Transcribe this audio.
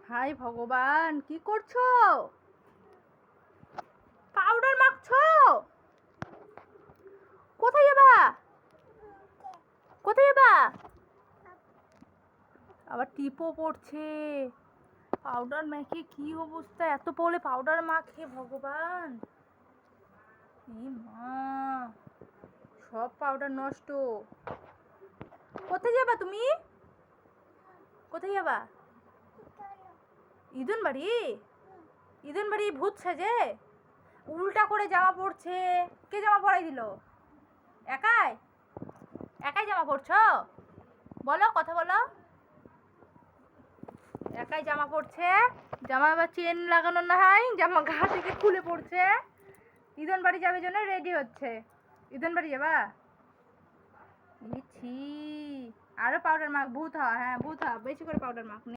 High ভগবান, কি করছো? পাউডার মাখছো? কোথায় যাবা? কোথায় যাবা? আবার টিপও পড়ছে। পাউডার মেখে কি অবস্থা, এত পড়লে পাউডার মাখে ভগবান। এই মা, সব পাউডার নষ্ট। কোথায় যাবা তুমি? কোথায় যাবা? ইদুন বাড়ি? ইদুন বাড়ি ভূত সাজে? উল্টা করে জামা পরছে। কে জামা পরাই দিল? একাই? একাই জামা পরছো? বলো, কথা বলো। একাই জামা পরছে। জামা আবার চেন লাগানো না হয়, জামা গা থেকে খুলে পড়ছে। ইদন বাড়ি যাবে জন্য রেডি হচ্ছে। ইদন বাড়ি যাবা? ছি, আরো পাউডার মাখ, ভূত হ, হ্যাঁ ভূত হ, বেশি করে পাউডার মাখ।